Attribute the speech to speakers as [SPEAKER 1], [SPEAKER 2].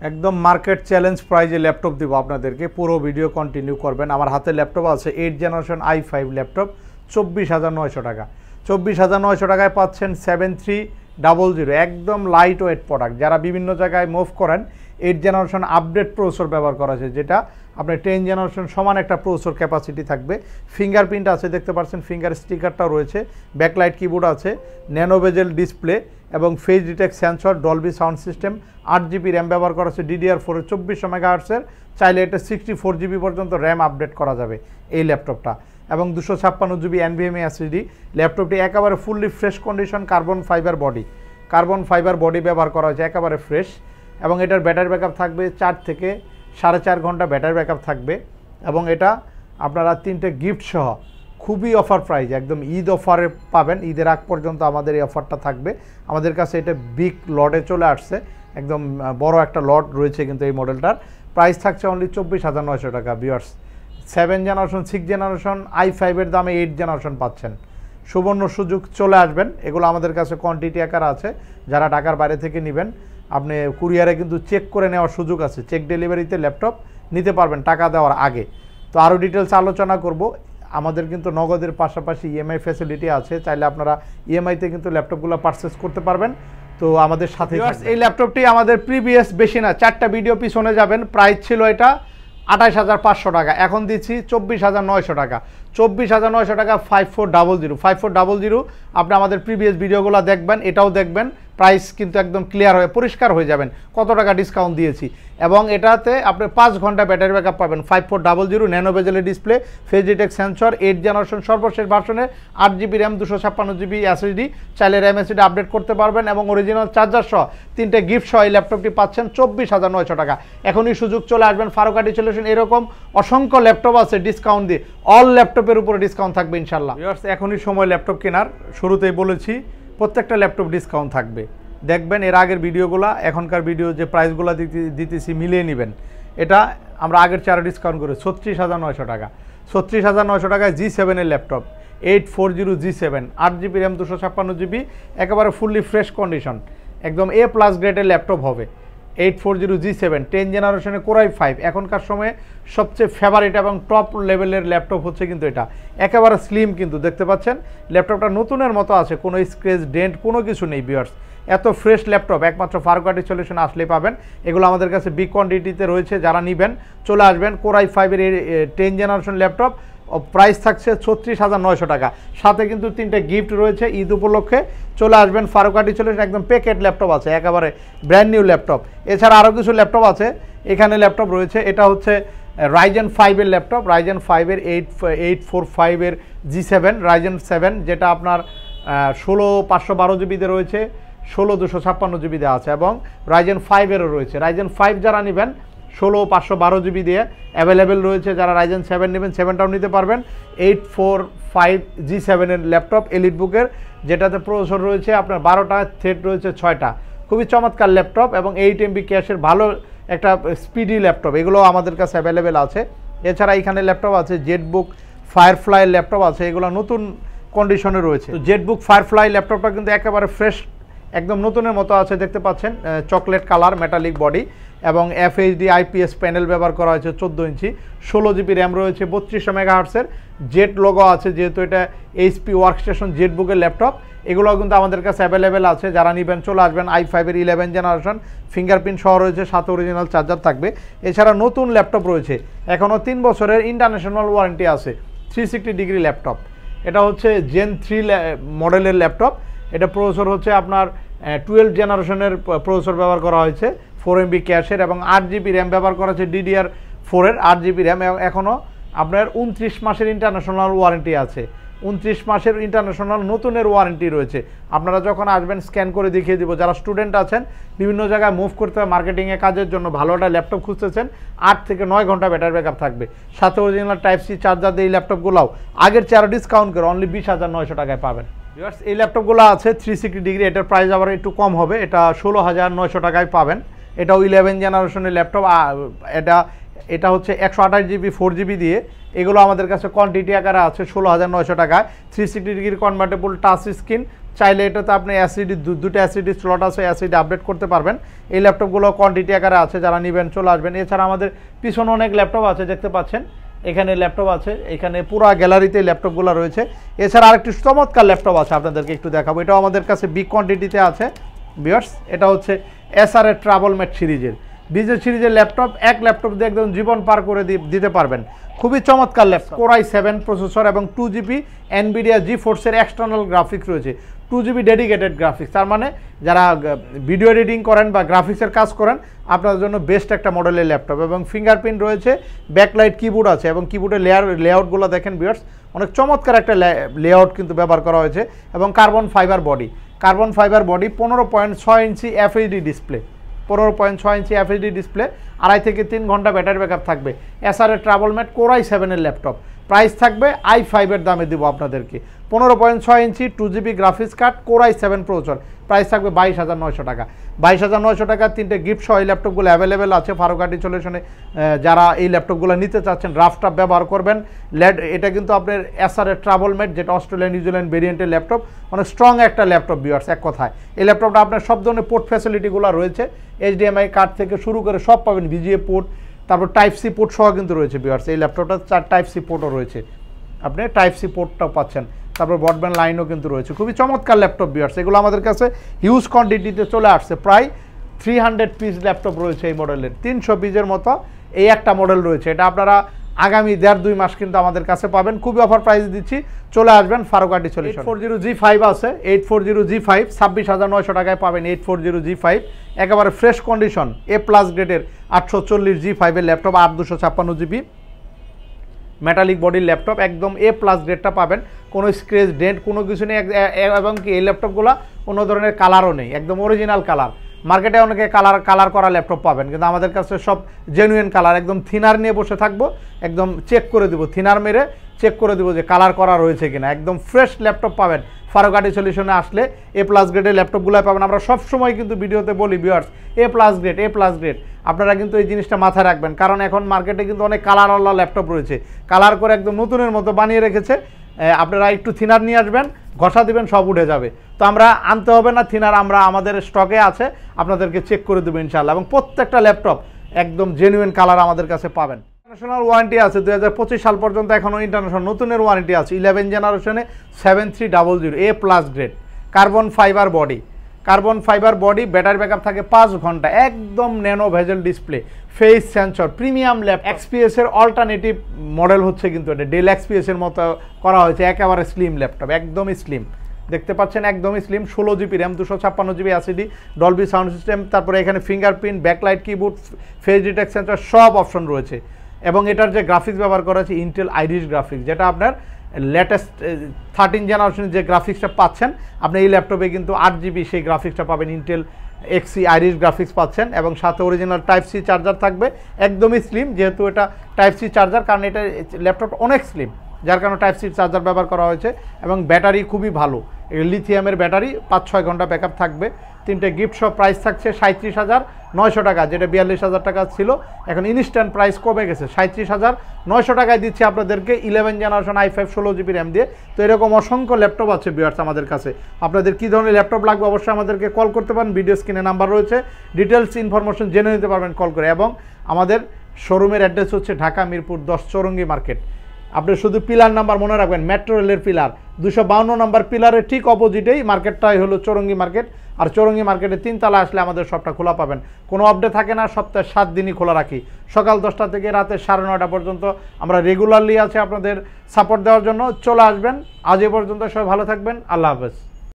[SPEAKER 1] একদম market challenge প্রাইজে laptop দিব আপনাদেরকে, পুরো ভিডিও কন্টিনিউ করবেন। আমার হাতে ল্যাপটপ আছে 8 জেনারেশন i5 ল্যাপটপ, 24,900 টাকা। 24,900 টাকায় পাচ্ছেন 7300, একদম লাইট ওয়েট প্রোডাক্ট। যারা বিভিন্ন জায়গায় মুভ করেন, 8 জেনারেশন আপডেট প্রসেসর ব্যবহার করা আছে, যেটা আপনার 10 জেনারেশন সমান একটা প্রসেসর ক্যাপাসিটি থাকবে। ফিঙ্গারপ্রিন্ট আছে, দেখতে পাচ্ছেন ফিঙ্গার স্টিকারটাও রয়েছে, ব্যাকলাইট কিবোর্ড আছে, ন্যানো বেজেল ডিসপ্লে এবং face detect sensor, Dolby sound system, 8GB RAM ব্যবহার করা আছে, DDR4 2400 মেগাহার্টসের। চাইলে এটা 64GB পর্যন্ত র্যাম আপডেট করা যাবে এই ল্যাপটপটা, এবং 256GB NVMe SSD। ল্যাপটপটি একেবারে fully fresh condition, carbon fibre body ব্যবহার করা হয়েছে, একেবারে ফ্রেশ। এবং এটার ব্যাটারি ব্যাকআপ থাকবে 4 থেকে 4.5 ঘন্টা ব্যাটারি ব্যাকআপ থাকবে। এবং এটা আপনারা 3টে গিফট সহ খুবই অফার প্রাইস, একদম ঈদ অফারে পাবেন। ঈদের আগ পর্যন্ত আমাদের এই অফারটা থাকবে। আমাদের কাছে এটা বিগ লটে চলে আসছে, একদম বড় একটা লট রয়েছে কিন্তু এই মডেলটার। প্রাইস থাকছে অনলি 24,900 টাকা। ভিউয়ার্স, 7 জেনারেশন 6 জেনারেশন i5-এর দামে 8 জেনারেশন পাচ্ছেন। সুবর্ণ সুযোগ, চলে আসবেন। এগুলো আমাদের কাছে কোয়ান্টিটি আকারে আছে। যারা ঢাকার বাইরে থেকে নেবেন, আপনি কুরিয়ারে কিন্তু চেক করে নেওয়ার সুযোগ আছে, চেক ডেলিভারিতে ল্যাপটপ নিতে পারবেন টাকা দেওয়ার আগে। তো আরও ডিটেলস আলোচনা করব। আমাদের কিন্তু নগদের পাশাপাশি ইএমআই ফ্যাসিলিটি আছে, চাইলে আপনারা ইএমআইতে কিন্তু ল্যাপটপগুলো পারচেস করতে পারবেন। তো আমাদের সাথে এই ল্যাপটপটি আমাদের প্রিভিয়াস বেশি না 4টা ভিডিও পিছনে যাবেন, প্রাইস ছিল এটা 28,500 টাকা, এখন দিচ্ছি 24,900 টাকা। 24,900 টাকা 5400 আপনি আমাদের প্রিভিয়াস ভিডিওগুলো দেখবেন, এটাও দেখবেন, প্রাইস কিন্তু একদম ক্লিয়ার হয়ে পরিষ্কার হয়ে যাবেন কত টাকা ডিসকাউন্ট দিয়েছি। এবং এটাতে আপনি 5 ঘন্টা ব্যাটারি ব্যাকআপ পাবেন। 5400 ন্যানো বেজেলের display, face detect sensor, 8 generation সর্বশেষ ভার্সনের, 8GB র্যাম, 256GB SSD। চাইলে র্যাম SSD আপডেট করতে পারবেন এবং অরিজিনাল চার্জার সহ 3টে গিফট সহ এই ল্যাপটপটি পাচ্ছেন 24,900 টাকা। এখনই সুযোগ, চলে আসবেন ফারুক আইটি সলিউশন। এরকম অসংখ্য ল্যাপটপ আছে ডিসকাউন্ট দিয়ে, অল ল্যাপটপের উপরে ডিসকাউন্ট থাকবে ইনশাল্লাহ। এখনই সময় ল্যাপটপ কেনার, শুরুতেই বলেছি প্রত্যেকটা ল্যাপটপ ডিসকাউন্ট থাকবে। দেখবেন এর আগের ভিডিওগুলো, এখনকার ভিডিও যে প্রাইসগুলো দিতেছি মিলিয়ে নেবেন। এটা আমরা আগের চারে ডিসকাউন্ট করে 36,900 টাকা। 36,900 টাকায় G7-এর laptop, 840 G7, 8GB RAM, 256GB, একেবারে ফুললি ফ্রেশ কন্ডিশন, একদম A+ গ্রেডের ল্যাপটপ হবে। 840 G7, 10 জেনারেশনের Core i5, এখনকার সময়ে সবচেয়ে ফেভারিট এবং টপ লেভেলের ল্যাপটপ হচ্ছে কিন্তু এটা। একেবারে স্লিম কিন্তু দেখতে পাচ্ছেন, ল্যাপটপটা নতুনের মতো আছে, কোনো স্ক্র্যাচ ডেন্ট কোনো কিছু নেই। ভিউয়ার্স, এত ফ্রেশ ল্যাপটপ একমাত্র ফারুক আইটি সলিউশন আসলেই পাবেন। এগুলো আমাদের কাছে বিগ কোয়ান্টিটিতে রয়েছে, যারা নেবেন চলে আসবেন। Core i5-এর 10 জেনারেশন ল্যাপটপ, প্রাইস থাকছে 36,900 টাকা। সাথে কিন্তু 3টে গিফট রয়েছে ঈদ উপলক্ষে। চলে আসবেন ফারুক আইটি সলিউশন, একদম প্যাকেট ল্যাপটপ আছে, একেবারে ব্র্যান্ড নিউ ল্যাপটপ। এছাড়া আরও কিছু ল্যাপটপ আছে, এখানে ল্যাপটপ রয়েছে। এটা হচ্ছে Ryzen 5-এর ল্যাপটপ, Ryzen 5-এর 845-এর G7, Ryzen 7, যেটা আপনার 16,512GBতে রয়েছে, 16,256GB আছে, এবং Ryzen 5-এরও রয়েছে। Ryzen 5 যারা নেবেন 16,512GB দিয়ে অ্যাভেলেবেল রয়েছে। যারা Ryzen 7 নেবেন 7টাও নিতে পারবেন। 845 G7-এর ল্যাপটপ এলিট বুকের, যেটাতে প্রসেসর রয়েছে আপনার 12টা, থ্রেড রয়েছে 6টা। খুবই চমৎকার ল্যাপটপ এবং 8MB ক্যাশের ভালো একটা স্পিডি ল্যাপটপ, এগুলো আমাদের কাছে অ্যাভেলেবেল আছে। এছাড়া এখানে ল্যাপটপ আছে জেটবুক ফায়ারফ্লাইয়ের ল্যাপটপ আছে, এগুলো নতুন কন্ডিশনে রয়েছে। তো জেটবুক ফায়ারফ্লাই ল্যাপটপটা কিন্তু একেবারে ফ্রেশ, একদম নতুনের মতো আছে, দেখতে পাচ্ছেন চকলেট কালার, মেটালিক বডি এবং FHD IPS প্যানেল ব্যবহার করা হয়েছে 14 ইঞ্চি। 16GB র্যাম রয়েছে, 3200 মেগাহার্টসের জেট লোগো আছে, যেহেতু এটা HP ওয়ার্কস্টেশন জেটবুকের ল্যাপটপ। এগুলো কিন্তু আমাদের কাছে অ্যাভেলেবেল আছে, যারা নেবেন চলে আসবেন। i5-এর 11 জেনারেশন, ফিঙ্গারপ্রিন্ট সহ রয়েছে, সাথে অরিজিনাল চার্জার থাকবে। এছাড়া নতুন ল্যাপটপ রয়েছে, এখনও 3 বছরের ইন্টারন্যাশনাল ওয়ারেন্টি আছে, 360 ডিগ্রি ল্যাপটপ। এটা হচ্ছে Gen 3 মডেলের ল্যাপটপ। এটা প্রসেসর হচ্ছে আপনার 12 জেনারেশনের প্রসেসর ব্যবহার করা হয়েছে, 4MB ক্যাশের এবং 8GB র্যাম ব্যবহার করা হয়েছে, DDR4-এর 8GB র্যাম। এখনও আপনার 29 মাসের ইন্টারন্যাশনাল ওয়ারেন্টি আছে, 29 মাসের ইন্টারন্যাশনাল নতুনের ওয়ারেন্টি রয়েছে। আপনারা যখন আসবেন স্ক্যান করে দেখিয়ে দিব। যারা স্টুডেন্ট আছেন, বিভিন্ন জায়গায় মুভ করতে হয়, মার্কেটিংয়ে কাজের জন্য ভালো একটা ল্যাপটপ খুঁজতেছেন, 8 থেকে 9 ঘন্টা ব্যাটারি ব্যাকআপ থাকবে, সাথে অরিজিনাল Type-C চার্জার দিয়ে এই ল্যাপটপগুলোও আগের চেয়ারে ডিসকাউন্ট করে অনলি 20,900 টাকায় পাবেন। এই ল্যাপটপগুলো আছে 360 ডিগ্রি, এটার প্রাইস আবার একটু কম হবে, এটা 16,900 টাকায় পাবেন। এটাও 11 জেনারেশনের ল্যাপটপ। এটা হচ্ছে 128GB 4GB দিয়ে, এগুলো আমাদের কাছে কোয়ান্টিটি আকারে আছে 16,900 টাকায়। 360 ডিগ্রি কনভার্টেবল টাচ স্ক্রিন, চাইলে এটাতে আপনি এসএসডি দুটো এসএসডি স্লট আছে, এসএসডি আপডেট করতে পারবেন। এই ল্যাপটপগুলো কোয়ান্টিটি আকারে আছে, যারা নেবেন চলে আসবেন। এছাড়া আমাদের পিছনে অনেক ল্যাপটপ আছে, দেখতে পাচ্ছেন এখানে ল্যাপটপ আছে, এখানে পুরো গ্যালারিতে ল্যাপটপগুলো রয়েছে। এছাড়া আরেকটি চমৎকার ল্যাপটপ আছে, আপনাদেরকে একটু দেখাবো। এটাও আমাদের কাছে বিগ কোয়ান্টিটিতে আছে ভিউয়ার্স। এটা হচ্ছে এসআরএ ট্রাভেলমেট সিরিজের বিজনেস সিরিজের ল্যাপটপ। এক ল্যাপটপ দিয়ে একদম জীবন পার করে দিতে পারবেন। খুবই চমৎকার ল্যাপটপ, Core i7 প্রসেসর এবং 2GB NVIDIA GeForce-এর এক্সটার্নাল গ্রাফিক্স রয়েছে, 2GB ডেডিকেটেড গ্রাফিক্স। তার মানে যারা ভিডিও এডিটিং করেন বা গ্রাফিক্সের কাজ করেন আপনাদের জন্য বেস্ট একটা মডেলের ল্যাপটপ। এবং ফিঙ্গারপ্রিন্ট রয়েছে, ব্যাকলাইট কিবোর্ড আছে এবং কিবোর্ডের লেআউটগুলো দেখেন ভিউয়ার্স, অনেক চমৎকার একটা লেআউট কিন্তু ব্যবহার করা হয়েছে। এবং কার্বন ফাইবার বডি 15.6 ইঞ্চি এফএইচডি ডিসপ্লে, 15.6 ইঞ্চি এফএইচডি ডিসপ্লে, 2.5 থেকে 3 ঘন্টা ব্যাটারি ব্যাকআপ থাকবে। এসআরএ ট্রাভেলমেট Core i7 এর ল্যাপটপ, প্রাইস থাকবে i5 এর দামে দিব আপনাদেরকে। 15.6 ইঞ্চি 2GB graphics card, Core i7 processor, price থাকবে 22,900 টাকা। 22,900 টাকার 3টে গিফট সহ এই ল্যাপটপগুলো অ্যাভেলেবেল আছে ফারুক আর্ট সলিউশনে। যারা এই ল্যাপটপগুলো নিতে চাচ্ছেন রাফটাপ ব্যবহার করবেন। এটা কিন্তু আপনার এসআরএ ট্রাভেলমেট, যেটা অস্ট্রেলিয়ান নিউজিল্যান্ড ভেরিয়েন্টের ল্যাপটপ, অনেক স্ট্রং একটা ল্যাপটপ ভিউয়ার্স। এক কথায় এই ল্যাপটপটা আপনার সব ধরনের পোর্ট ফ্যাসিলিটিগুলো রয়েছে, HDMI কার্ড থেকে শুরু করে সব পাবেন, VGA পোর্ট, তারপর টাইপ সি পোর্ট সহ কিন্তু রয়েছে ভিউয়ার্স। এই ল্যাপটপটা 4 টাইপ সি পোর্টও রয়েছে, আপনি টাইপ সি পোর্টটাও পাচ্ছেন, তারপর ব্রডব্যান্ড লাইনও কিন্তু রয়েছে। খুবই চমৎকার ল্যাপটপ ভিউয়ার্স। এগুলো আমাদের কাছে হিউজ কোয়ান্টিটিতে চলে আসছে, প্রায় 300 পিস ল্যাপটপ রয়েছে এই মডেলের, 300 পিসের মতো এই একটা মডেল রয়েছে। এটা আপনারা আগামী 1.5-2 মাস কিন্তু আমাদের কাছে পাবেন, খুবই অফার প্রাইস দিচ্ছি। চলে আসবেন ফারুক আর্ট সলিউশন। 840G5 আছে, 840G5 26,900 টাকায় পাবেন। 840G5 একেবারে ফ্রেশ কন্ডিশন A+ গ্রেডের 840G5 এর ল্যাপটপ, 8/256GB মেটালিক বডির ল্যাপটপ, একদম A+ গ্রেডটা পাবেন, কোনো স্ক্র্যাচ ডেন্ট কোনো কিছু নেই। এবং কি এই ল্যাপটপগুলো কোনো ধরনের কালারও নেই, একদম অরিজিনাল কালার। মার্কেটে অনেকে কালার করা ল্যাপটপ পাবেন, কিন্তু আমাদের কাছে সব জেনুইন কালার। একদম থিনার নিয়ে বসে থাকবো, একদম চেক করে দেবো, থিনার মেরে চেক করে দেবো যে কালার করা রয়েছে কিনা। একদম ফ্রেশ ল্যাপটপ পাবেন ফারুক আর্ট সলিউশনে আসলে। A+ গ্রেডের ল্যাপটপগুলো পাবেন। আমরা সব সময় কিন্তু ভিডিওতে বলি ভিউয়ার্স, A+ গ্রেড। আপনারা কিন্তু এই জিনিসটা মাথায় রাখবেন, কারণ এখন মার্কেটে কিন্তু অনেক কালারওয়ালা ল্যাপটপ রয়েছে, কালার করে একদম নতুনের মতো বানিয়ে রেখেছে। আপনারা একটু থিনার নিয়ে আসবেন, ঘষা দিবেন, সব উঠে যাবে। তো আমরা আনতে হবে না থিনার, আমরা আমাদের স্টকে আছে, আপনাদেরকে চেক করে দেবো ইনশাআল্লাহ। এবং প্রত্যেকটা ল্যাপটপ একদম জেনুইন কালার আমাদের কাছে পাবেন। ইন্টারন্যাশনাল ওয়ারেন্টি আছে 2025 সাল পর্যন্ত, এখনও ইন্টারন্যাশনাল নতুনের ওয়ারেন্টি আছে। 11 জেনারেশনে 7300 A+ grade, carbon fibre body, battery backup থাকে 5 ঘন্টা, একদম nano bezel display, face sensor, premium laptop. XPS এর অল্টারনেটিভ মডেল হচ্ছে কিন্তু এটা, ডেল XPS এর মতো করা হয়েছে, একেবারে স্লিম ল্যাপটপ, একদমই স্লিম, দেখতে পাচ্ছেন একদমই slim. 16GB RAM, 256GB SSD, Dolby sound system, তারপরে এখানে fingerprint, backlight keyboard, face detect sensor, সব অপশন রয়েছে। এবং এটার যে গ্রাফিক্স ব্যবহার করা হচ্ছে ইন্টেল আইরিশ গ্রাফিক্স, যেটা আপনার লেটেস্ট 13 জেনারেশনের যে গ্রাফিক্সটা পাচ্ছেন আপনি এই ল্যাপটপে কিন্তু 8GB সেই গ্রাফিক্সটা পাবেন, ইন্টেল XC আইরিশ গ্রাফিক্স পাচ্ছেন। এবং সাথে অরিজিনাল টাইপ সি চার্জার থাকবে, একদমই স্লিম, যেহেতু এটা টাইপ সি চার্জার, কারণ এটা ল্যাপটপ অনেক স্লিম, যার কারণে টাইপ সি চার্জার ব্যবহার করা হয়েছে। এবং ব্যাটারি খুবই ভালো, লিথিয়ামের ব্যাটারি, 5-6 ঘন্টা ব্যাকআপ থাকবে। 3টে গিফট সব প্রাইস থাকছে 37,900 টাকা, যেটা 42,000 টাকা ছিল, এখন ইনস্ট্যান্ট প্রাইস কমে গেছে, 37,900 টাকায় দিচ্ছি আপনাদেরকে 11 জেনারেশন i5 16GB RAM দিয়ে। তো এরকম অসংখ্য ল্যাপটপ আছে ভিউয়ার্স আমাদের কাছে। আপনাদের কী ধরনের ল্যাপটপ লাগবে অবশ্যই আমাদেরকে কল করতে পারেন, ভিডিও স্ক্রিনে নাম্বার রয়েছে, ডিটেলস ইনফরমেশন জেনে নিতে পারবেন কল করে। এবং আমাদের শোরুমের অ্যাড্রেস হচ্ছে ঢাকা মিরপুর 10 চৌরঙ্গি মার্কেট। আপনি শুধু পিলার নাম্বার মনে রাখবেন, মেট্রো রেলের পিলার 252 নম্বর পিলারের ঠিক অপোজিটেই মার্কেটটাই হলো চৌরঙ্গি মার্কেট। আর চৌরঙ্গি মার্কেটে 3 তলা আসলে আমাদের শপটা খোলা পাবেন, কোনো আপডেট থাকে না, সপ্তাহে 7 দিনই খোলা রাখি, সকাল 10টা থেকে রাতে 9:30 পর্যন্ত আমরা রেগুলারলি আছে আপনাদের সাপোর্ট দেওয়ার জন্য। চলে আসবেন। আজ এ পর্যন্ত, সবাই ভালো থাকবেন, আল্লাহ হাফেজ।